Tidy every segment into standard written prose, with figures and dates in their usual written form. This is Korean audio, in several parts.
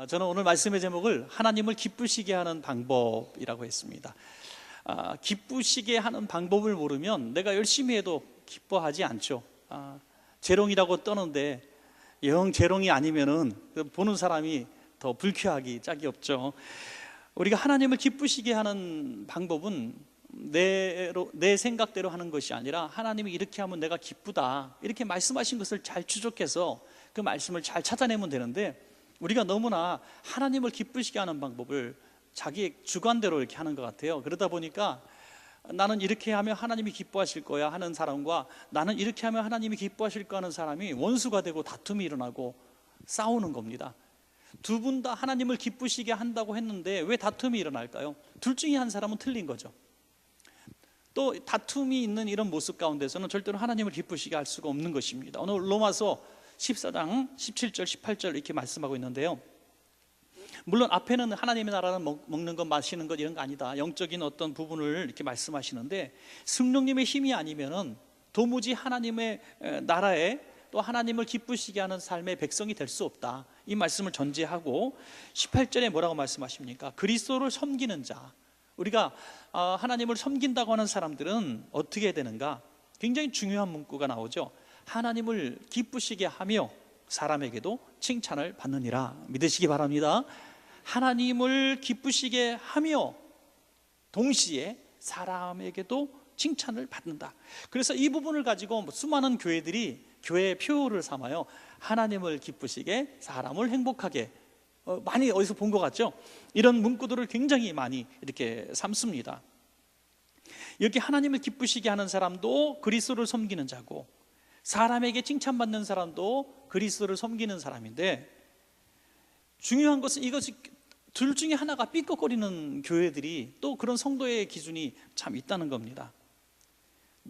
저는 오늘 말씀의 제목을 하나님을 기쁘시게 하는 방법이라고 했습니다. 기쁘시게 하는 방법을 모르면 내가 열심히 해도 기뻐하지 않죠. 재롱이라고 떠는데 영 재롱이 아니면은 보는 사람이 더 불쾌하기 짝이 없죠. 우리가 하나님을 기쁘시게 하는 방법은 내 생각대로 하는 것이 아니라 하나님이 이렇게 하면 내가 기쁘다, 이렇게 말씀하신 것을 잘 추적해서 그 말씀을 잘 찾아내면 되는데, 우리가 너무나 하나님을 기쁘시게 하는 방법을 자기의 주관대로 이렇게 하는 것 같아요. 그러다 보니까 나는 이렇게 하면 하나님이 기뻐하실 거야 하는 사람과 나는 이렇게 하면 하나님이 기뻐하실 거 하는 사람이 원수가 되고 다툼이 일어나고 싸우는 겁니다. 두 분 다 하나님을 기쁘시게 한다고 했는데 왜 다툼이 일어날까요? 둘 중에 한 사람은 틀린 거죠. 또 다툼이 있는 이런 모습 가운데서는 절대로 하나님을 기쁘시게 할 수가 없는 것입니다. 오늘 로마서 14장 17절 18절 이렇게 말씀하고 있는데요, 물론 앞에는 하나님의 나라는 먹는 것 마시는 것 이런 거 아니다, 영적인 어떤 부분을 이렇게 말씀하시는데, 성령님의 힘이 아니면은 도무지 하나님의 나라에 또 하나님을 기쁘시게 하는 삶의 백성이 될 수 없다, 이 말씀을 전제하고 18절에 뭐라고 말씀하십니까? 그리스도를 섬기는 자, 우리가 하나님을 섬긴다고 하는 사람들은 어떻게 해야 되는가? 굉장히 중요한 문구가 나오죠. 하나님을 기쁘시게 하며 사람에게도 칭찬을 받느니라. 믿으시기 바랍니다. 하나님을 기쁘시게 하며 동시에 사람에게도 칭찬을 받는다. 그래서 이 부분을 가지고 수많은 교회들이 교회의 표어를 삼아요. 하나님을 기쁘시게, 사람을 행복하게. 많이 어디서 본 것 같죠? 이런 문구들을 굉장히 많이 이렇게 삼습니다. 이렇게 하나님을 기쁘시게 하는 사람도 그리스도를 섬기는 자고, 사람에게 칭찬받는 사람도 그리스도를 섬기는 사람인데, 중요한 것은 이것이 둘 중에 하나가 삐걱거리는 교회들이, 또 그런 성도의 기준이 참 있다는 겁니다.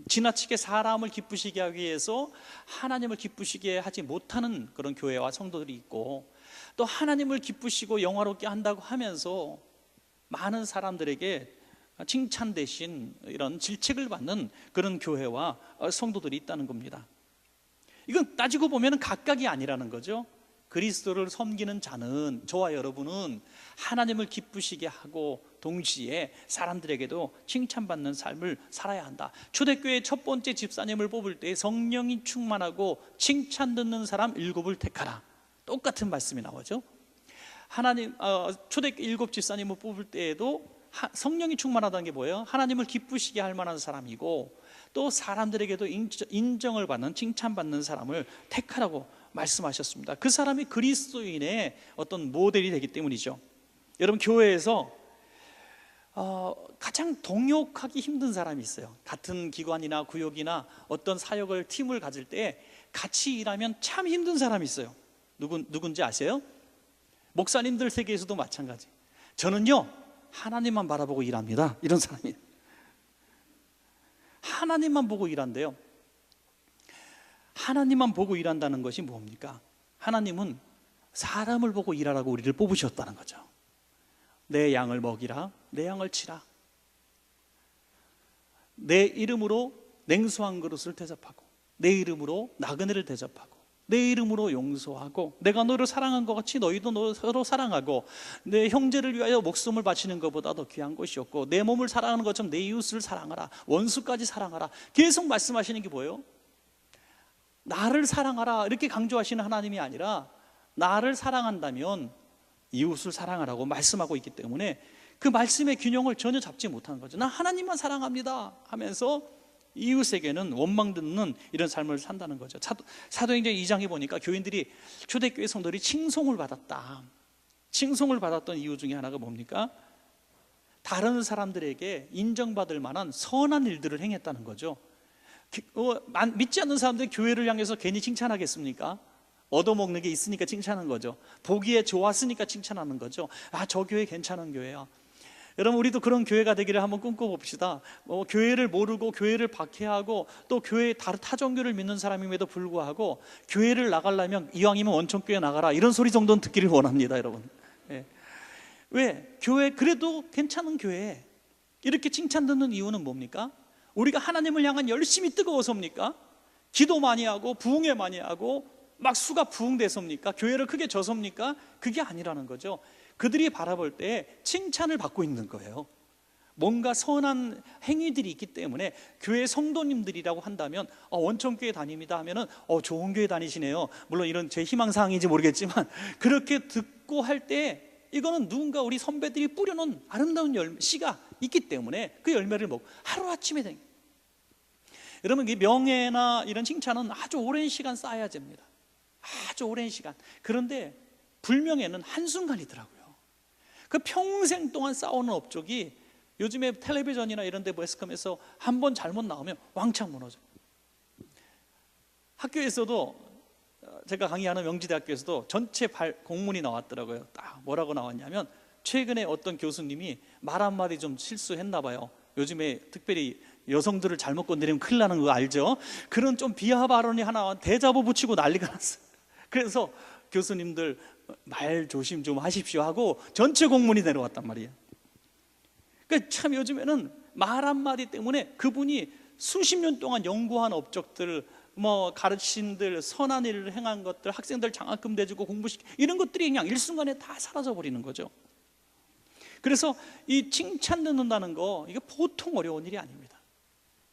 지나치게 사람을 기쁘시게 하기 위해서 하나님을 기쁘시게 하지 못하는 그런 교회와 성도들이 있고, 또 하나님을 기쁘시고 영화롭게 한다고 하면서 많은 사람들에게 칭찬 대신 이런 질책을 받는 그런 교회와 성도들이 있다는 겁니다. 이건 따지고 보면 각각이 아니라는 거죠. 그리스도를 섬기는 자는, 저와 여러분은 하나님을 기쁘시게 하고 동시에 사람들에게도 칭찬받는 삶을 살아야 한다. 초대교회 첫 번째 집사님을 뽑을 때 성령이 충만하고 칭찬 듣는 사람 7을 택하라, 똑같은 말씀이 나오죠. 하나님 초대교회 7 집사님을 뽑을 때에도 성령이 충만하다는 게 뭐예요? 하나님을 기쁘시게 할 만한 사람이고, 또 사람들에게도 인정을 받는, 칭찬받는 사람을 택하라고 말씀하셨습니다. 그 사람이 그리스도인의 어떤 모델이 되기 때문이죠. 여러분, 교회에서 가장 동역하기 힘든 사람이 있어요. 같은 기관이나 구역이나 어떤 사역을, 팀을 가질 때 같이 일하면 참 힘든 사람이 있어요. 누군지 아세요? 목사님들 세계에서도 마찬가지. 저는요, 하나님만 바라보고 일합니다, 이런 사람이에요. 하나님만 보고 일한대요. 하나님만 보고 일한다는 것이 뭡니까? 하나님은 사람을 보고 일하라고 우리를 뽑으셨다는 거죠. 내 양을 먹이라, 내 양을 치라, 내 이름으로 냉수 한 그릇을 대접하고, 내 이름으로 나그네를 대접하고, 내 이름으로 용서하고, 내가 너를 사랑한 것 같이 너희도 서로 사랑하고, 내 형제를 위하여 목숨을 바치는 것보다 더 귀한 것이 없고, 내 몸을 사랑하는 것처럼 내 이웃을 사랑하라, 원수까지 사랑하라. 계속 말씀하시는 게 뭐예요? 나를 사랑하라, 이렇게 강조하시는 하나님이 아니라 나를 사랑한다면 이웃을 사랑하라고 말씀하고 있기 때문에 그 말씀의 균형을 전혀 잡지 못하는 거죠. 나 하나님만 사랑합니다 하면서 이웃에게는 원망 듣는 이런 삶을 산다는 거죠. 사도행전 2장에 보니까 교인들이, 초대교회 성도들이 칭송을 받았다. 칭송을 받았던 이유 중에 하나가 뭡니까? 다른 사람들에게 인정받을 만한 선한 일들을 행했다는 거죠. 믿지 않는 사람들이 교회를 향해서 괜히 칭찬하겠습니까? 얻어먹는 게 있으니까 칭찬하는 거죠. 보기에 좋았으니까 칭찬하는 거죠. 저 교회 괜찮은 교회야. 여러분, 우리도 그런 교회가 되기를 한번 꿈꿔봅시다. 교회를 모르고 교회를 박해하고 또 교회 타종교를 믿는 사람임에도 불구하고 교회를 나가려면 이왕이면 원천교회 나가라, 이런 소리 정도는 듣기를 원합니다, 여러분. 왜? 교회 그래도 괜찮은 교회 이렇게 칭찬 듣는 이유는 뭡니까? 우리가 하나님을 향한 열심이 뜨거워서입니까? 기도 많이 하고 부흥회 많이 하고 막 수가 부흥돼서입니까? 교회를 크게 져섭니까? 그게 아니라는 거죠. 그들이 바라볼 때 칭찬을 받고 있는 거예요. 뭔가 선한 행위들이 있기 때문에 교회 성도님들이라고 한다면 원천교회 다닙니다 하면은 좋은 교회 다니시네요. 물론 이런 제 희망사항인지 모르겠지만 그렇게 듣고 할 때 이거는 누군가 우리 선배들이 뿌려놓은 아름다운 씨가 있기 때문에 그 열매를 먹고 하루아침에 된. 여러분, 이 명예나 이런 칭찬은 아주 오랜 시간 쌓아야 됩니다. 아주 오랜 시간. 그런데 불명예는 한순간이더라고요. 그 평생 동안 쌓아오는 업적이 요즘에 텔레비전이나 이런 데 매스컴에서 한 번 잘못 나오면 왕창 무너져요. 학교에서도 제가 강의하는 명지대학교에서도 전체 공문이 나왔더라고요. 딱 뭐라고 나왔냐면 최근에 어떤 교수님이 말 한마디 좀 실수했나 봐요. 요즘에 특별히 여성들을 잘못 건드리면 큰일 나는 거 알죠? 그런 좀 비하 발언이 하나 대자보 붙이고 난리가 났어요. 그래서 교수님들 말 조심 좀 하십시오 하고 전체 공문이 내려왔단 말이에요. 그러니까 참 요즘에는 말 한마디 때문에 그분이 수십 년 동안 연구한 업적들, 가르친들, 선한 일을 행한 것들, 학생들 장학금 대주고 공부시키고 이런 것들이 그냥 일순간에 다 사라져 버리는 거죠. 그래서 이 칭찬 듣는다는 거 이게 보통 어려운 일이 아닙니다.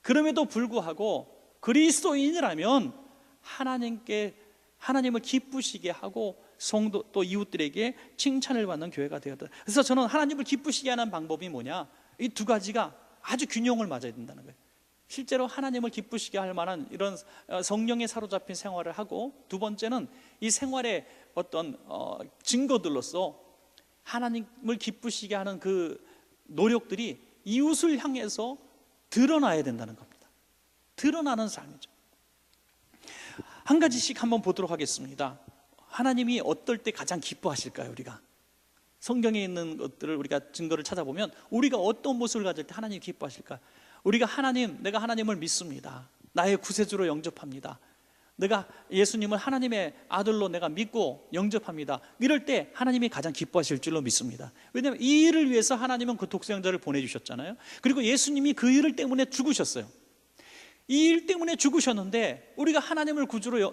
그럼에도 불구하고 그리스도인이라면 하나님을 기쁘시게 하고 성도 또 이웃들에게 칭찬을 받는 교회가 되었다. 그래서 저는 하나님을 기쁘시게 하는 방법이 뭐냐, 이 두 가지가 아주 균형을 맞아야 된다는 거예요. 실제로 하나님을 기쁘시게 할 만한 이런 성령에 사로잡힌 생활을 하고, 두 번째는 이 생활의 어떤 증거들로서 하나님을 기쁘시게 하는 그 노력들이 이웃을 향해서 드러나야 된다는 겁니다. 드러나는 삶이죠. 한 가지씩 한번 보도록 하겠습니다. 하나님이 어떨 때 가장 기뻐하실까요? 우리가 성경에 있는 것들을 우리가 증거를 찾아보면 우리가 어떤 모습을 가질 때 하나님이 기뻐하실까? 우리가 내가 하나님을 믿습니다. 나의 구세주로 영접합니다. 내가 예수님을 하나님의 아들로 내가 믿고 영접합니다. 이럴 때 하나님이 가장 기뻐하실 줄로 믿습니다. 왜냐하면 이 일을 위해서 하나님은 그 독생자를 보내주셨잖아요. 그리고 예수님이 그 일을 때문에 죽으셨어요. 이 일 때문에 죽으셨는데 우리가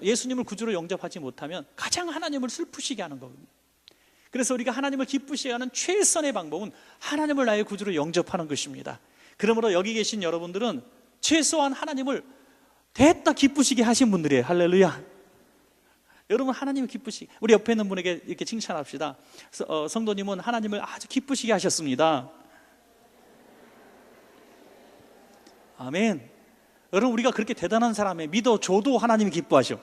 예수님을 구주로 영접하지 못하면 가장 하나님을 슬프시게 하는 거거든요. 그래서 우리가 하나님을 기쁘시게 하는 최선의 방법은 하나님을 나의 구주로 영접하는 것입니다. 그러므로 여기 계신 여러분들은 최소한 하나님을 됐다 기쁘시게 하신 분들이에요. 할렐루야. 여러분, 하나님을 기쁘시게, 우리 옆에 있는 분에게 이렇게 칭찬합시다. 성도님은 하나님을 아주 기쁘시게 하셨습니다. 아멘. 여러분, 우리가 그렇게 대단한 사람에 믿어줘도 하나님이 기뻐하셔.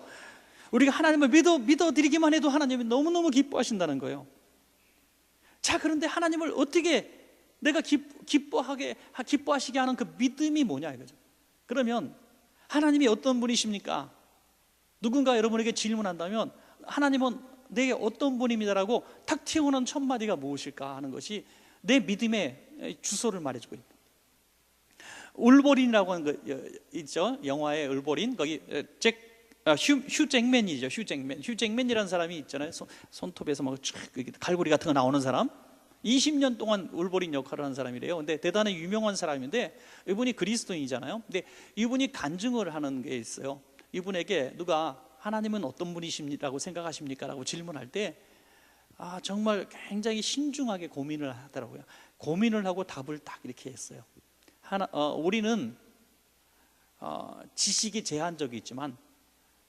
우리가 하나님을 믿어드리기만 해도 하나님이 너무너무 기뻐하신다는 거예요. 자, 그런데 하나님을 어떻게 내가 기뻐하시게 하는 그 믿음이 뭐냐 이거죠. 그러면 하나님이 어떤 분이십니까? 누군가 여러분에게 질문한다면 하나님은 내게 어떤 분입니다라고 탁 튀어오는 첫 마디가 무엇일까 하는 것이 내 믿음의 주소를 말해주고 있다. 울버린이라고 하는 거 있죠. 영화의 울버린. 거기 휴 잭맨이죠. 휴 잭맨이라는 사람이 있잖아요. 손톱에서 막 갈고리 같은 거 나오는 사람. 20년 동안 울버린 역할을 한 사람이래요. 근데 대단히 유명한 사람인데 이분이 그리스도인이잖아요. 근데 이분이 간증을 하는 게 있어요. 이분에게 누가 하나님은 어떤 분이십니다라고 생각하십니까? 라고 질문할 때 정말 굉장히 신중하게 고민을 하더라고요. 고민을 하고 답을 딱 이렇게 했어요. 우리는 지식이 제한적이 있지만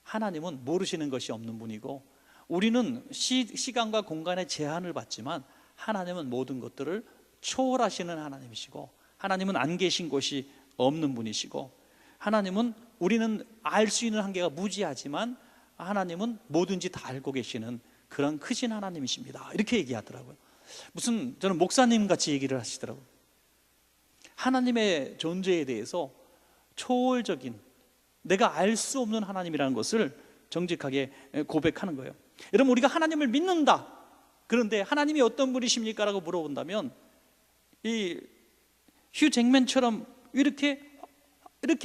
하나님은 모르시는 것이 없는 분이고, 우리는 시간과 공간의 제한을 받지만 하나님은 모든 것들을 초월하시는 하나님이시고, 하나님은 안 계신 곳이 없는 분이시고, 우리는 알 수 있는 한계가 무지하지만 하나님은 뭐든지 다 알고 계시는 그런 크신 하나님이십니다. 이렇게 얘기하더라고요. 저는 목사님 같이 얘기를 하시더라고요. 하나님의 존재에 대해서 초월적인, 내가 알 수 없는 하나님이라는 것을 정직하게 고백하는 거예요. 여러분, 우리가 하나님을 믿는다. 그런데 하나님이 어떤 분이십니까? 라고 물어본다면 이 휴 잭맨처럼 이렇게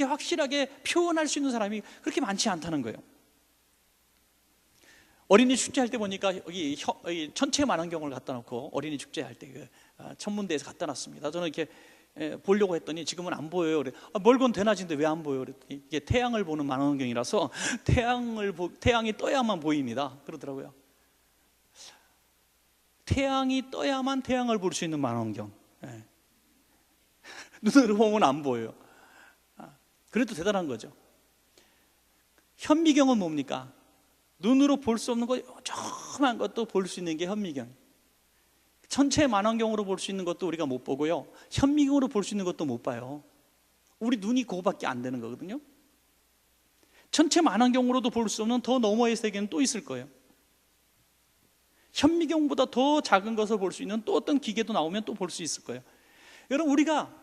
확실하게 표현할 수 있는 사람이 그렇게 많지 않다는 거예요. 어린이 축제할 때 보니까 여기 천체 만환경을 갖다 놓고 어린이 축제할 때 천문대에서 갖다 놨습니다. 저는 이렇게 보려고 했더니 지금은 안 보여요. 그래. 멀건 대낮인데 왜 안 보여요? 그랬더니 이게 태양을 보는 망원경이라서 태양이 떠야만 보입니다. 그러더라고요. 태양이 떠야만 태양을 볼 수 있는 망원경. 눈으로 보면 안 보여요. 그래도 대단한 거죠. 현미경은 뭡니까? 눈으로 볼 수 없는 거, 조그만 것도 볼 수 있는 게 현미경. 전체 망원경으로 볼 수 있는 것도 우리가 못 보고요, 현미경으로 볼 수 있는 것도 못 봐요. 우리 눈이 그거밖에 안 되는 거거든요. 전체 망원경으로도 볼 수 없는 더 너머의 세계는 또 있을 거예요. 현미경보다 더 작은 것을 볼 수 있는 또 어떤 기계도 나오면 또 볼 수 있을 거예요. 여러분, 우리가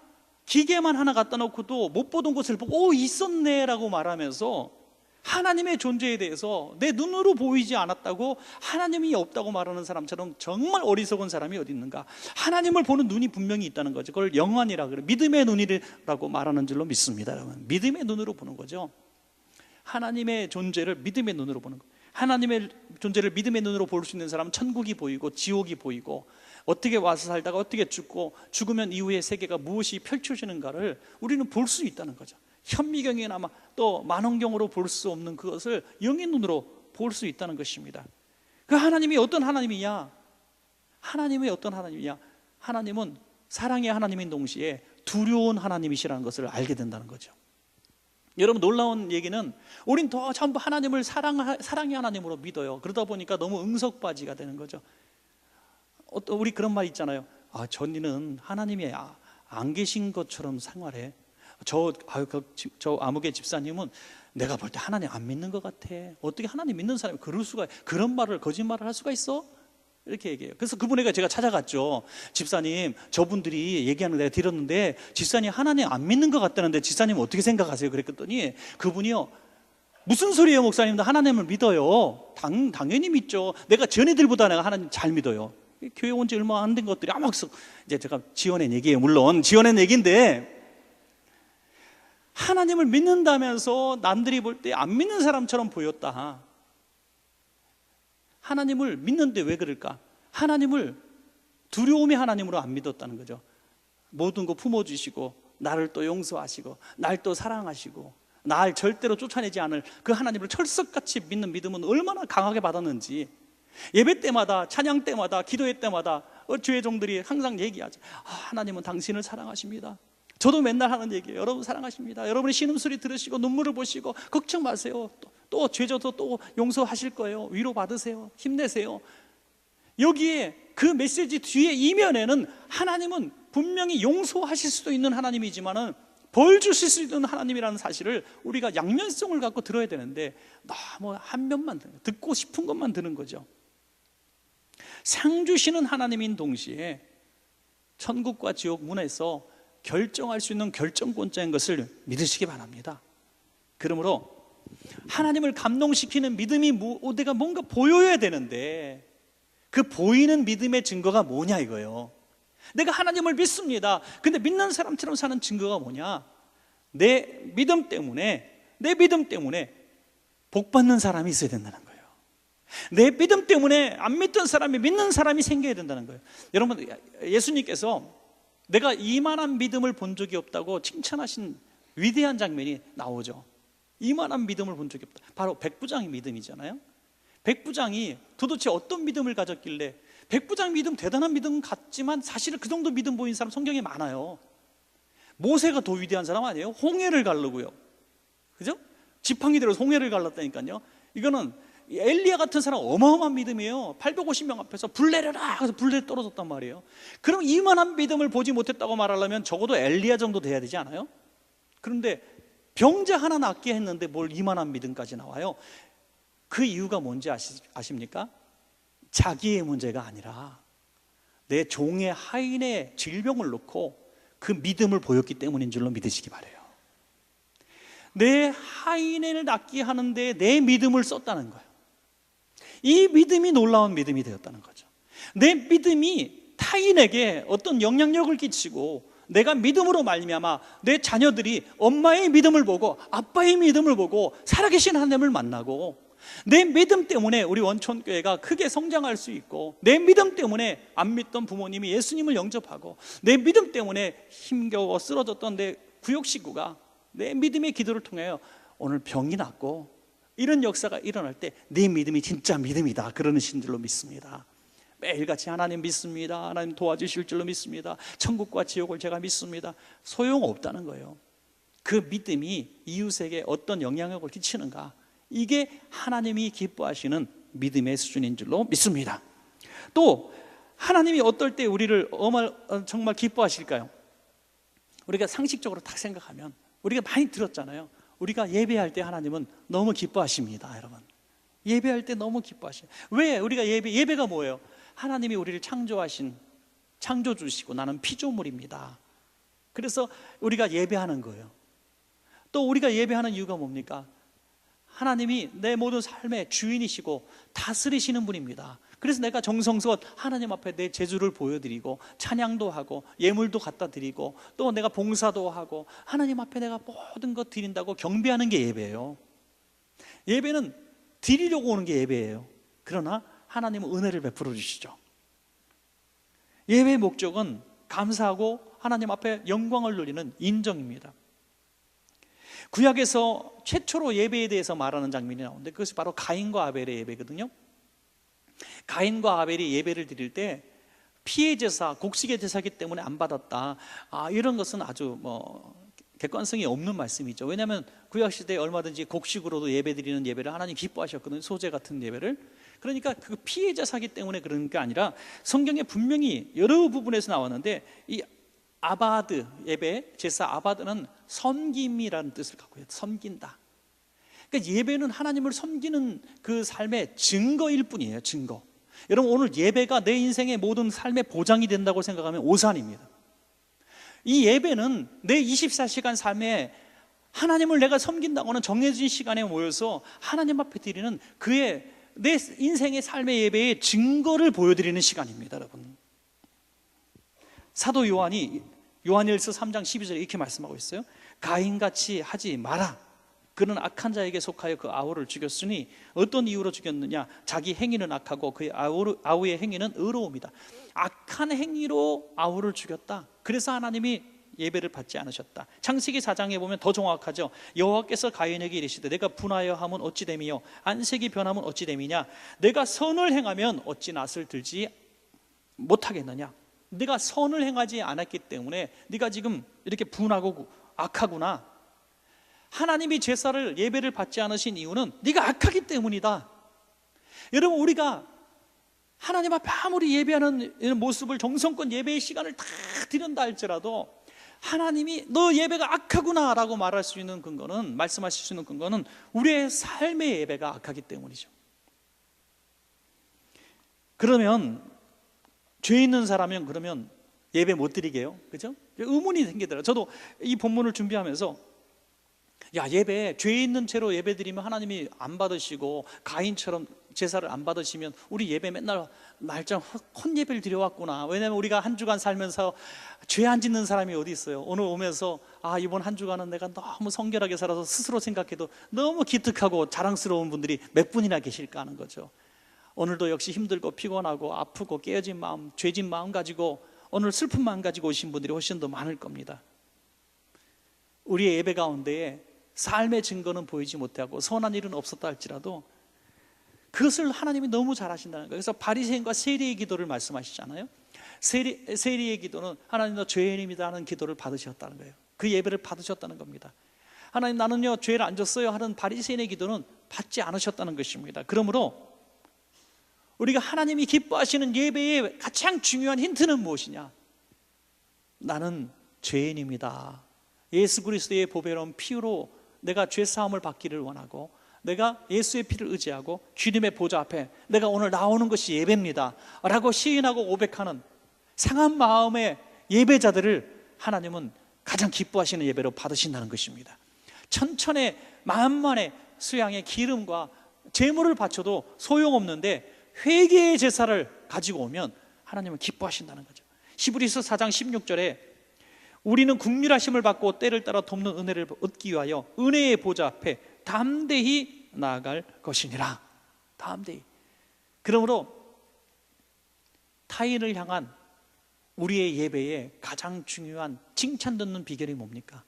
기계만 하나 갖다 놓고도 못 보던 것을 보고 있었네 라고 말하면서 하나님의 존재에 대해서 내 눈으로 보이지 않았다고 하나님이 없다고 말하는 사람처럼 정말 어리석은 사람이 어디 있는가. 하나님을 보는 눈이 분명히 있다는 거죠. 그걸 영안이라 그래요. 믿음의 눈이라고 말하는 줄로 믿습니다. 여러분, 믿음의 눈으로 보는 거죠. 하나님의 존재를 믿음의 눈으로 보는 거예요. 하나님의 존재를 믿음의 눈으로 볼 수 있는 사람은 천국이 보이고 지옥이 보이고 어떻게 와서 살다가 어떻게 죽고 죽으면 이후의 세계가 무엇이 펼쳐지는가를 우리는 볼 수 있다는 거죠. 현미경이나 또 망원경으로 볼 수 없는 그것을 영의 눈으로 볼 수 있다는 것입니다. 그 하나님이 어떤 하나님이냐? 하나님이 어떤 하나님이냐? 하나님은 사랑의 하나님인 동시에 두려운 하나님이시라는 것을 알게 된다는 거죠. 여러분, 놀라운 얘기는 우린 더 전부 하나님을 사랑의 하나님으로 믿어요. 그러다 보니까 너무 응석바지가 되는 거죠. 우리 그런 말 있잖아요. 전이는 하나님이 안 계신 것처럼 생활해. 저 아무개 집사님은 내가 볼 때 하나님 안 믿는 것 같아. 어떻게 하나님 믿는 사람이 그런 말을, 거짓말을 할 수가 있어? 이렇게 얘기해요. 그래서 그분에게 제가 찾아갔죠. 집사님, 저분들이 얘기하는 거 내가 들었는데 집사님 하나님 안 믿는 것 같다는데 집사님 어떻게 생각하세요? 그랬더니 그분이요, 무슨 소리예요 목사님도 하나님을 믿어요. 당연히 믿죠. 내가 전애들보다 내가 하나님 잘 믿어요. 교회 온 지 얼마 안 된 것들이 이제 제가 지어낸 얘기예요. 물론 지어낸 얘기인데, 하나님을 믿는다면서 남들이 볼 때 안 믿는 사람처럼 보였다. 하나님을 믿는데 왜 그럴까? 하나님을 두려움의 하나님으로 안 믿었다는 거죠. 모든 거 품어주시고 나를 또 용서하시고 날 또 사랑하시고 날 절대로 쫓아내지 않을 그 하나님을 철석같이 믿는 믿음은 얼마나 강하게 받았는지, 예배 때마다, 찬양 때마다, 기도회 때마다 주의 종들이 항상 얘기하죠. 하나님은 당신을 사랑하십니다. 저도 맨날 하는 얘기예요. 여러분 사랑하십니다. 여러분의 신음소리 들으시고 눈물을 보시고 걱정 마세요. 또 죄져도 또 용서하실 거예요. 위로 받으세요. 힘내세요. 여기에 그 메시지 뒤에 이면에는 하나님은 분명히 용서하실 수도 있는 하나님이지만은 벌 주실 수 있는 하나님이라는 사실을 우리가 양면성을 갖고 들어야 되는데 너무 한 면만 듣고 싶은 것만 드는 거죠. 상 주시는 하나님인 동시에 천국과 지옥 문에서 결정할 수 있는 결정권자인 것을 믿으시기 바랍니다. 그러므로 하나님을 감동시키는 믿음이 내가 뭔가 보여야 되는데 그 보이는 믿음의 증거가 뭐냐 이거예요. 내가 하나님을 믿습니다. 근데 믿는 사람처럼 사는 증거가 뭐냐? 내 믿음 때문에 복 받는 사람이 있어야 된다는 거예요. 내 믿음 때문에 안 믿던 사람이 믿는 사람이 생겨야 된다는 거예요. 여러분, 예수님께서 내가 이만한 믿음을 본 적이 없다고 칭찬하신 위대한 장면이 나오죠. 이만한 믿음을 본 적이 없다. 바로 백부장의 믿음이잖아요. 백부장이 도대체 어떤 믿음을 가졌길래, 백부장 믿음 대단한 믿음 같지만 사실은 그 정도 믿음 보인 사람 성경에 많아요. 모세가 더 위대한 사람 아니에요? 홍해를 가르고요, 그죠? 지팡이 들어서 홍해를 갈랐다니까요. 이거는 엘리야 같은 사람 어마어마한 믿음이에요. 850명 앞에서 불 내려라 해서 불 떨어졌단 말이에요. 그럼 이만한 믿음을 보지 못했다고 말하려면 적어도 엘리야 정도 돼야 되지 않아요? 그런데 병자 하나 낫게 했는데 뭘 이만한 믿음까지 나와요? 그 이유가 뭔지 아십니까? 자기의 문제가 아니라 내 종의 하인의 질병을 놓고 그 믿음을 보였기 때문인 줄로 믿으시기 바라요. 내 하인을 낫게 하는데 내 믿음을 썼다는 거예요. 이 믿음이 놀라운 믿음이 되었다는 거죠. 내 믿음이 타인에게 어떤 영향력을 끼치고 내가 믿음으로 말미암아 내 자녀들이 엄마의 믿음을 보고 아빠의 믿음을 보고 살아계신 하나님을 만나고 내 믿음 때문에 우리 원촌교회가 크게 성장할 수 있고, 내 믿음 때문에 안 믿던 부모님이 예수님을 영접하고, 내 믿음 때문에 힘겨워 쓰러졌던 내 구역 식구가 내 믿음의 기도를 통하여 오늘 병이 낫고, 이런 역사가 일어날 때 내 믿음이 진짜 믿음이다 그러신 줄로 믿습니다. 매일같이 하나님 믿습니다, 하나님 도와주실 줄로 믿습니다, 천국과 지옥을 제가 믿습니다, 소용없다는 거예요. 그 믿음이 이웃에게 어떤 영향력을 끼치는가, 이게 하나님이 기뻐하시는 믿음의 수준인 줄로 믿습니다. 또 하나님이 어떨 때 우리를 정말 기뻐하실까요? 우리가 상식적으로 딱 생각하면, 우리가 많이 들었잖아요. 우리가 예배할 때 하나님은 너무 기뻐하십니다. 여러분, 예배할 때 너무 기뻐하셔요. 왜? 우리가 예배가 뭐예요? 하나님이 우리를 창조하신 창조주시고 나는 피조물입니다. 그래서 우리가 예배하는 거예요. 또 우리가 예배하는 이유가 뭡니까? 하나님이 내 모든 삶의 주인이시고 다스리시는 분입니다. 그래서 내가 정성스러워 하나님 앞에 내 제주를 보여드리고, 찬양도 하고, 예물도 갖다 드리고, 또 내가 봉사도 하고, 하나님 앞에 내가 모든 것 드린다고 경배하는 게 예배예요. 예배는 드리려고 오는 게 예배예요. 그러나 하나님은 은혜를 베풀어 주시죠. 예배의 목적은 감사하고 하나님 앞에 영광을 돌리는 인정입니다. 구약에서 최초로 예배에 대해서 말하는 장면이 나오는데, 그것이 바로 가인과 아벨의 예배거든요. 가인과 아벨이 예배를 드릴 때 피해 제사, 곡식의 제사기 때문에 안 받았다, 이런 것은 아주 객관성이 없는 말씀이죠. 왜냐하면 구약시대에 얼마든지 곡식으로도 예배 드리는 예배를 하나님 기뻐하셨거든요. 소제 같은 예배를. 그러니까 그 피해 제사기 때문에 그런 게 아니라, 성경에 분명히 여러 부분에서 나왔는데, 이 아바드 예배, 제사 아바드는 섬김이라는 뜻을 갖고 있어요. 섬긴다. 그러니까 예배는 하나님을 섬기는 그 삶의 증거일 뿐이에요. 증거. 여러분, 오늘 예배가 내 인생의 모든 삶의 보장이 된다고 생각하면 오산입니다. 이 예배는 내 24시간 삶에 하나님을 내가 섬긴다고는 정해진 시간에 모여서 하나님 앞에 드리는 그의 내 인생의 삶의 예배의 증거를 보여드리는 시간입니다. 여러분, 사도 요한이 요한일서 3장 12절에 이렇게 말씀하고 있어요. 가인같이 하지 마라. 그는 악한 자에게 속하여 그 아우를 죽였으니 어떤 이유로 죽였느냐? 자기 행위는 악하고 그의 아우의 행위는 의로움이다. 악한 행위로 아우를 죽였다. 그래서 하나님이 예배를 받지 않으셨다. 창세기 4장에 보면 더 정확하죠. 여호와께서 가인에게 이르시되 내가 분하여 함은 어찌 됨이요 안색이 변함은 어찌 됨이냐? 내가 선을 행하면 어찌 낯을 들지 못하겠느냐? 네가 선을 행하지 않았기 때문에 네가 지금 이렇게 분하고 악하구나. 하나님이 제사를, 예배를 받지 않으신 이유는 네가 악하기 때문이다. 여러분, 우리가 하나님 앞에 아무리 예배하는 이런 모습을, 정성껏 예배의 시간을 다 드린다 할지라도 하나님이 너 예배가 악하구나 라고 말할 수 있는 근거는, 말씀하실 수 있는 근거는 우리의 삶의 예배가 악하기 때문이죠. 그러면 죄 있는 사람은 그러면 예배 못 드리게요? 그죠? 의문이 생기더라고요. 저도 이 본문을 준비하면서 예배, 죄 있는 채로 예배 드리면 하나님이 안 받으시고, 가인처럼 제사를 안 받으시면 우리 예배 맨날 날짜 헛예배를 드려왔구나. 왜냐하면 우리가 한 주간 살면서 죄 안 짓는 사람이 어디 있어요? 오늘 오면서 이번 한 주간은 내가 너무 성결하게 살아서 스스로 생각해도 너무 기특하고 자랑스러운 분들이 몇 분이나 계실까 하는 거죠. 오늘도 역시 힘들고 피곤하고 아프고 깨어진 마음, 죄진 마음 가지고, 오늘 슬픈 마음 가지고 오신 분들이 훨씬 더 많을 겁니다. 우리의 예배 가운데에 삶의 증거는 보이지 못하고 선한 일은 없었다 할지라도 그것을 하나님이 너무 잘 하신다는 거예요. 그래서 바리새인과 세리의 기도를 말씀하시잖아요. 세리의 기도는 하나님 너 죄인입니다 하는 기도를 받으셨다는 거예요. 그 예배를 받으셨다는 겁니다. 하나님 나는요 죄를 안 졌어요 하는 바리새인의 기도는 받지 않으셨다는 것입니다. 그러므로 우리가 하나님이 기뻐하시는 예배의 가장 중요한 힌트는 무엇이냐? 나는 죄인입니다. 예수 그리스도의 보배로운 피로 내가 죄사함을 받기를 원하고, 내가 예수의 피를 의지하고 주님의 보좌 앞에 내가 오늘 나오는 것이 예배입니다 라고 시인하고 고백하는 상한 마음의 예배자들을 하나님은 가장 기뻐하시는 예배로 받으신다는 것입니다. 천천의 만만의 수양의 기름과 제물을 바쳐도 소용없는데 회개의 제사를 가지고 오면 하나님은 기뻐하신다는 거죠. 히브리서 4장 16절에 우리는 긍휼하심을 받고 때를 따라 돕는 은혜를 얻기 위하여 은혜의 보좌 앞에 담대히 나아갈 것이니라. 다음 데이. 그러므로 타인을 향한 우리의 예배에 가장 중요한 칭찬 듣는 비결이 뭡니까?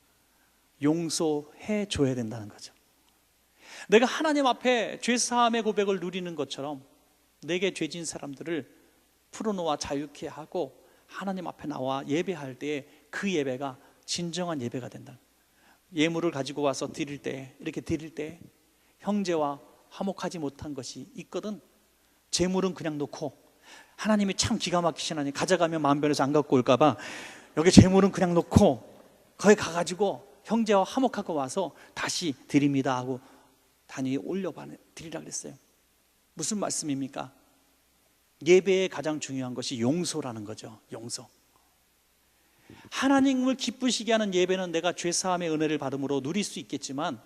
용서해 줘야 된다는 거죠. 내가 하나님 앞에 죄사함의 고백을 누리는 것처럼 내게 죄진 사람들을 풀어놓아 자유케 하고 하나님 앞에 나와 예배할 때 그 예배가 진정한 예배가 된다. 예물을 가지고 와서 드릴 때, 이렇게 드릴 때 형제와 화목하지 못한 것이 있거든. 재물은 그냥 놓고, 하나님이 참 기가 막히신 하나님, 가져가면 마음 변해서 안 갖고 올까 봐 여기 재물은 그냥 놓고 거기 가가지고 형제와 화목하고 와서 다시 드립니다 하고 단위 올려봐 드리라 그랬어요. 무슨 말씀입니까? 예배에 가장 중요한 것이 용서라는 거죠. 용서. 하나님을 기쁘시게 하는 예배는 내가 죄사함의 은혜를 받음으로 누릴 수 있겠지만,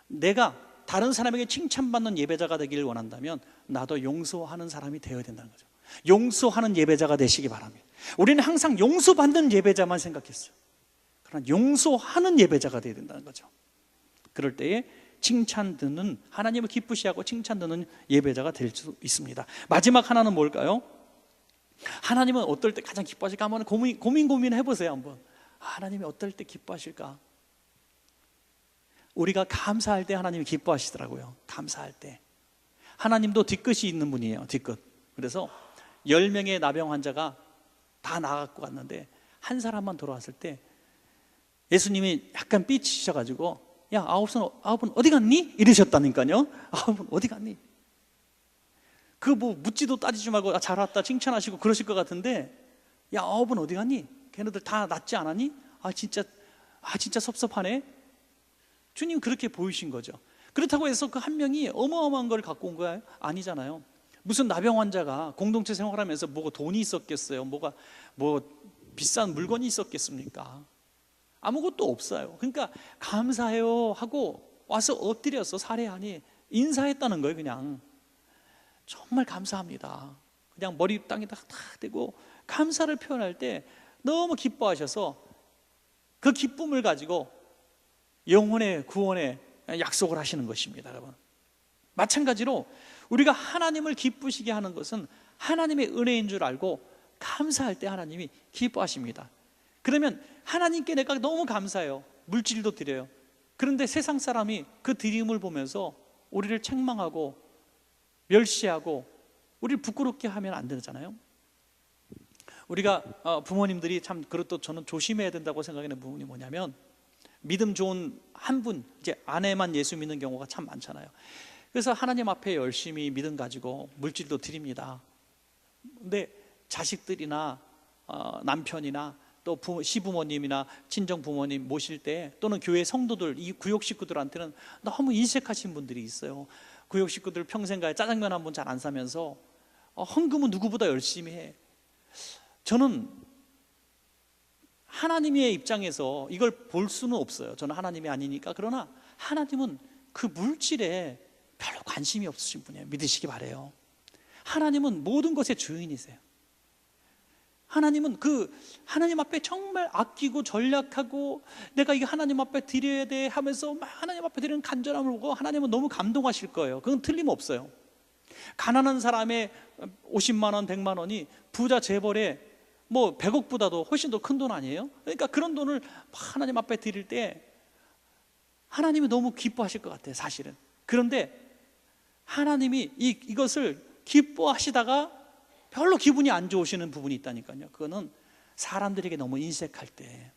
내가 다른 사람에게 칭찬받는 예배자가 되기를 원한다면 나도 용서하는 사람이 되어야 된다는 거죠. 용서하는 예배자가 되시기 바랍니다. 우리는 항상 용서받는 예배자만 생각했어요. 그러나 용서하는 예배자가 되어야 된다는 거죠. 그럴 때에 칭찬 듣는, 하나님을 기쁘시하고 칭찬 듣는 예배자가 될 수 있습니다. 마지막 하나는 뭘까요? 하나님은 어떨 때 가장 기뻐하실까? 한번 고민해 보세요. 한번 하나님이 어떨 때 기뻐하실까? 우리가 감사할 때 하나님이 기뻐하시더라고요. 감사할 때. 하나님도 뒤끝이 있는 분이에요. 뒤끝. 그래서 10명의 나병 환자가 다 나가고 갔는데 한 사람만 돌아왔을 때 예수님이 약간 삐치셔가지고, 야, 아홉은 어디 갔니? 이러셨다니까요. 아홉은 어디 갔니? 그 뭐 묻지도 따지지 말고 잘 왔다 칭찬하시고 그러실 것 같은데, 야, 아홉은 어디 갔니? 걔네들 다 낫지 않았니? 진짜 섭섭하네. 주님 그렇게 보이신 거죠. 그렇다고 해서 그 한 명이 어마어마한 걸 갖고 온 거예요? 아니잖아요. 무슨 나병 환자가 공동체 생활하면서 뭐가 돈이 있었겠어요? 뭐 비싼 물건이 있었겠습니까? 아무것도 없어요. 그러니까 감사해요 하고 와서 엎드려서 살해하니 인사했다는 거예요. 그냥 정말 감사합니다. 그냥 머리 땅에다 탁 대고 감사를 표현할 때 너무 기뻐하셔서 그 기쁨을 가지고 영혼의 구원에 약속을 하시는 것입니다. 여러분, 마찬가지로 우리가 하나님을 기쁘시게 하는 것은 하나님의 은혜인 줄 알고 감사할 때 하나님이 기뻐하십니다. 그러면 하나님께 내가 너무 감사해요. 물질도 드려요. 그런데 세상 사람이 그 드림을 보면서 우리를 책망하고 멸시하고 우리를 부끄럽게 하면 안 되잖아요. 우리가 부모님들이 참, 그것도 저는 조심해야 된다고 생각하는 부분이 뭐냐면, 믿음 좋은 한 분, 이제 아내만 예수 믿는 경우가 참 많잖아요. 그래서 하나님 앞에 열심히 믿음 가지고 물질도 드립니다. 근데 자식들이나 남편이나 또 시부모님이나 친정 부모님 모실 때, 또는 교회 성도들, 이 구역 식구들한테는 너무 인색하신 분들이 있어요. 구역 식구들 평생 가에 짜장면 한 번 잘 안 사면서 헌금은 누구보다 열심히 해. 저는 하나님의 입장에서 이걸 볼 수는 없어요. 저는 하나님이 아니니까. 그러나 하나님은 그 물질에 별로 관심이 없으신 분이에요. 믿으시기 바라요. 하나님은 모든 것의 주인이세요. 하나님은 하나님 앞에 정말 아끼고 전략하고, 내가 이거 하나님 앞에 드려야 돼 하면서 막 하나님 앞에 드리는 간절함을 보고 하나님은 너무 감동하실 거예요. 그건 틀림없어요. 가난한 사람의 50만 원, 100만 원이 부자 재벌의 뭐 100억보다도 훨씬 더 큰 돈 아니에요? 그러니까 그런 돈을 하나님 앞에 드릴 때 하나님이 너무 기뻐하실 것 같아요, 사실은. 그런데 하나님이 이것을 기뻐하시다가 별로 기분이 안 좋으시는 부분이 있다니까요. 그거는 사람들에게 너무 인색할 때.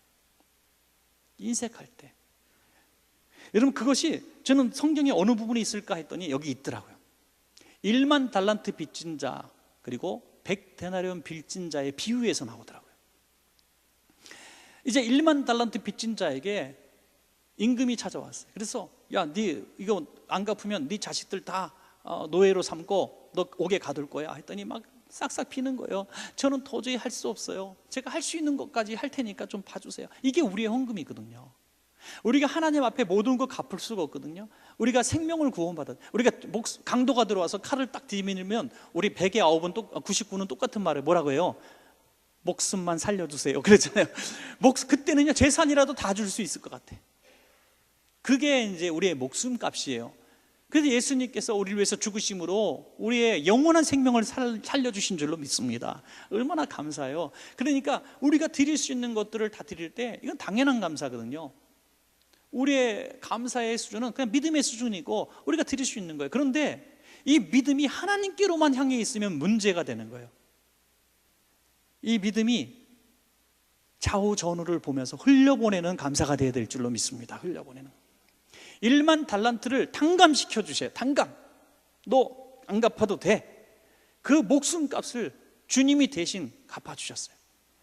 여러분, 그것이 저는 성경에 어느 부분이 있을까 했더니 여기 있더라고요. 1만 달란트 빚진 자, 그리고 100데나리온 빚진 자의 비유에서 나오더라고요. 이제 1만 달란트 빚진 자에게 임금이 찾아왔어요. 그래서, 야, 네 이거 안 갚으면 네 자식들 다 노예로 삼고 너 옥에 가둘 거야 했더니 막 싹싹 비는 거예요. 저는 도저히 할 수 없어요. 제가 할 수 있는 것까지 할 테니까 좀 봐주세요. 이게 우리의 헌금이거든요. 우리가 하나님 앞에 모든 거 갚을 수가 없거든요. 우리가 생명을 구원받아, 우리가 강도가 들어와서 칼을 딱 디밀면 우리 100의 99는 똑같은 말을 뭐라고 해요? 목숨만 살려주세요. 그랬잖아요. 그때는요, 재산이라도 다 줄 수 있을 것 같아. 그게 이제 우리의 목숨값이에요. 그래서 예수님께서 우리를 위해서 죽으심으로 우리의 영원한 생명을 살려주신 줄로 믿습니다. 얼마나 감사해요. 그러니까 우리가 드릴 수 있는 것들을 다 드릴 때 이건 당연한 감사거든요. 우리의 감사의 수준은 그냥 믿음의 수준이고 우리가 드릴 수 있는 거예요. 그런데 이 믿음이 하나님께로만 향해 있으면 문제가 되는 거예요. 이 믿음이 좌우 전우를 보면서 흘려보내는 감사가 되어야 될 줄로 믿습니다. 흘려보내는 1만 달란트를 탕감시켜 주세요. 탕감. 너 안 갚아도 돼. 그 목숨값을 주님이 대신 갚아주셨어요.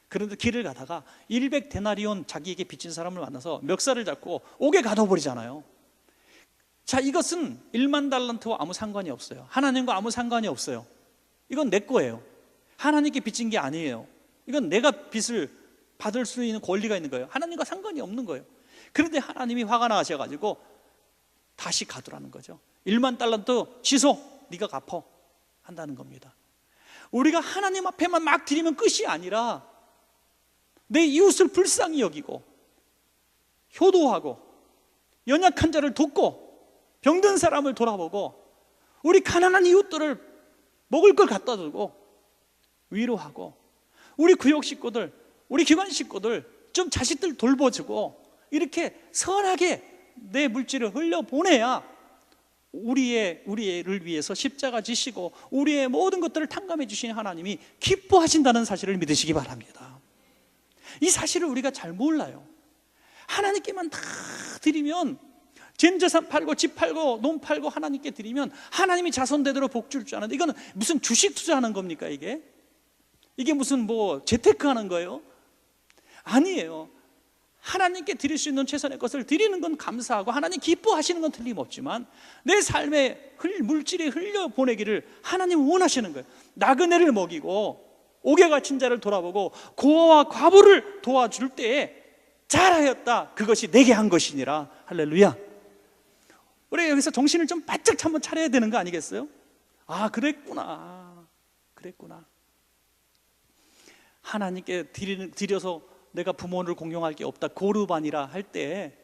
그런데 길을 가다가 100데나리온 자기에게 빚진 사람을 만나서 멱살을 잡고 옥에 가둬버리잖아요. 자, 이것은 1만 달란트와 아무 상관이 없어요. 하나님과 아무 상관이 없어요. 이건 내 거예요. 하나님께 빚진 게 아니에요. 이건 내가 빚을 받을 수 있는 권리가 있는 거예요. 하나님과 상관이 없는 거예요. 그런데 하나님이 화가 나셔가지고 다시 가두라는 거죠. 1만 달란트 취소, 네가 갚어 한다는 겁니다. 우리가 하나님 앞에만 막 드리면 끝이 아니라 내 이웃을 불쌍히 여기고 효도하고 연약한 자를 돕고 병든 사람을 돌아보고 우리 가난한 이웃들을 먹을 걸 갖다 주고 위로하고 우리 구역 식구들, 우리 기관 식구들 좀 자식들 돌봐주고 이렇게 선하게 내 물질을 흘려보내야 우리를 위해서 십자가 지시고 우리의 모든 것들을 탕감해 주신 하나님이 기뻐하신다는 사실을 믿으시기 바랍니다. 이 사실을 우리가 잘 몰라요. 하나님께만 다 드리면 전 재산 팔고 집 팔고 논 팔고 하나님께 드리면 하나님이 자손대대로 복 줄 줄 아는데 이거는 무슨 주식 투자하는 겁니까? 이게 무슨 뭐 재테크 하는 거예요? 아니에요. 하나님께 드릴 수 있는 최선의 것을 드리는 건 감사하고 하나님 기뻐하시는 건 틀림없지만 내 삶의 물질이 흘려보내기를 하나님 원하시는 거예요. 나그네를 먹이고 옥에 갇힌 자를 돌아보고 고아와 과부를 도와줄 때에 잘하였다, 그것이 내게 한 것이니라. 할렐루야. 우리 여기서 정신을 좀 바짝 한번 차려야 되는 거 아니겠어요? 아, 그랬구나. 하나님께 드려서 내가 부모를 공경할 게 없다, 고르반이라 할 때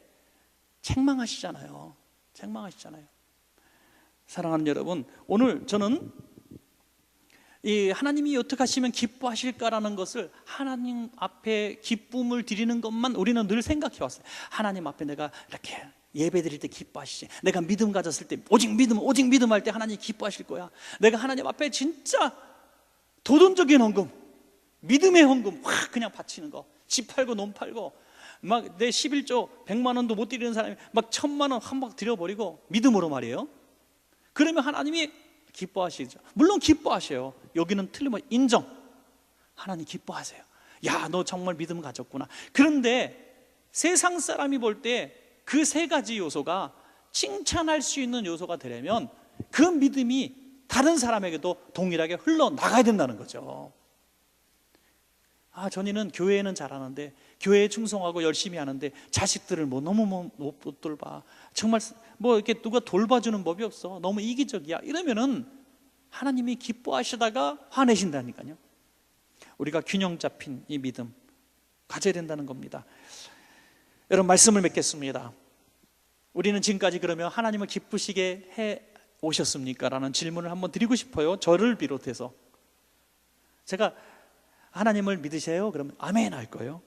책망하시잖아요. 사랑하는 여러분, 오늘 저는 이 하나님이 어떻게 하시면 기뻐하실까라는 것을 하나님 앞에 기쁨을 드리는 것만 우리는 늘 생각해 왔어요. 하나님 앞에 내가 이렇게 예배 드릴 때 기뻐하시지. 내가 믿음 가졌을 때 오직 믿음 할 때 하나님 기뻐하실 거야. 내가 하나님 앞에 진짜 도전적인 헌금, 믿음의 헌금 확 그냥 바치는 거, 집 팔고 논 팔고 막 내 11조 100만 원도 못 드리는 사람이 막 1000만 원 한 방 드려버리고 믿음으로 말이에요. 그러면 하나님이 기뻐하시죠. 물론 기뻐하셔요. 여기는 틀림없이 인정. 하나님 기뻐하세요. 야, 너 정말 믿음 가졌구나. 그런데 세상 사람이 볼 때 그 세 가지 요소가 칭찬할 수 있는 요소가 되려면 그 믿음이 다른 사람에게도 동일하게 흘러나가야 된다는 거죠. 아, 전이는 교회에는 잘하는데, 교회에 충성하고 열심히 하는데 자식들을 뭐 너무 못 돌봐. 정말 뭐 이렇게 누가 돌봐주는 법이 없어. 너무 이기적이야. 이러면은 하나님이 기뻐하시다가 화내신다니까요. 우리가 균형 잡힌 이 믿음 가져야 된다는 겁니다. 여러분, 말씀을 맺겠습니다. 우리는 지금까지 그러면 하나님을 기쁘시게 해 오셨습니까? 라는 질문을 한번 드리고 싶어요. 저를 비롯해서. 제가 하나님을 믿으세요? 그러면 아멘 할 거예요.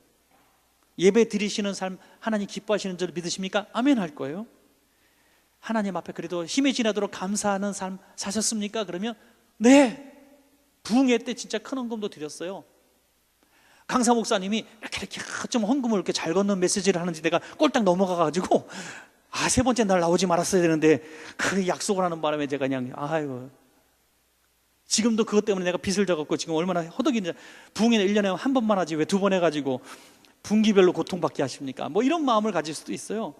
예배 드리시는 삶 하나님 기뻐하시는 줄 믿으십니까? 아멘 할 거예요. 하나님 앞에 그래도 힘이 지나도록 감사하는 삶 사셨습니까? 그러면 네, 부흥회 때 진짜 큰 헌금도 드렸어요. 강사 목사님이 이렇게 좀 헌금을 이렇게 잘 걷는 메시지를 하는지 내가 꼴딱 넘어가가지고 세 번째 날 나오지 말았어야 되는데 그 약속을 하는 바람에 제가 그냥 아이고, 지금도 그것 때문에 내가 빚을 져갖고 지금 얼마나 허덕이는지. 부흥회는 1년에 한 번만 하지 왜 두 번 해가지고 분기별로 고통받게 하십니까? 뭐 이런 마음을 가질 수도 있어요.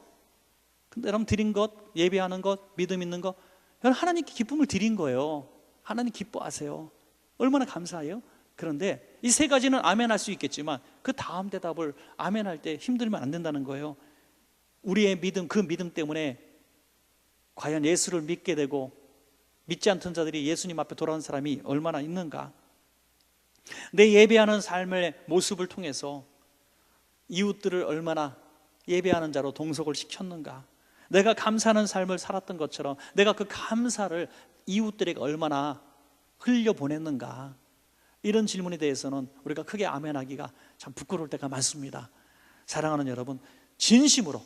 근데 여러분, 드린 것, 예배하는 것, 믿음 있는 것, 여러분 하나님께 기쁨을 드린 거예요. 하나님 기뻐하세요. 얼마나 감사해요. 그런데 이 세 가지는 아멘 할 수 있겠지만 그 다음 대답을 아멘 할 때 힘들면 안 된다는 거예요. 우리의 믿음, 그 믿음 때문에 과연 예수를 믿게 되고 믿지 않던 자들이 예수님 앞에 돌아온 사람이 얼마나 있는가. 내 예배하는 삶의 모습을 통해서 이웃들을 얼마나 예배하는 자로 동석을 시켰는가. 내가 감사하는 삶을 살았던 것처럼 내가 그 감사를 이웃들에게 얼마나 흘려보냈는가, 이런 질문에 대해서는 우리가 크게 아멘하기가 참 부끄러울 때가 많습니다. 사랑하는 여러분, 진심으로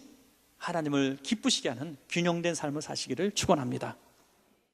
하나님을 기쁘시게 하는 균형된 삶을 사시기를 축원합니다.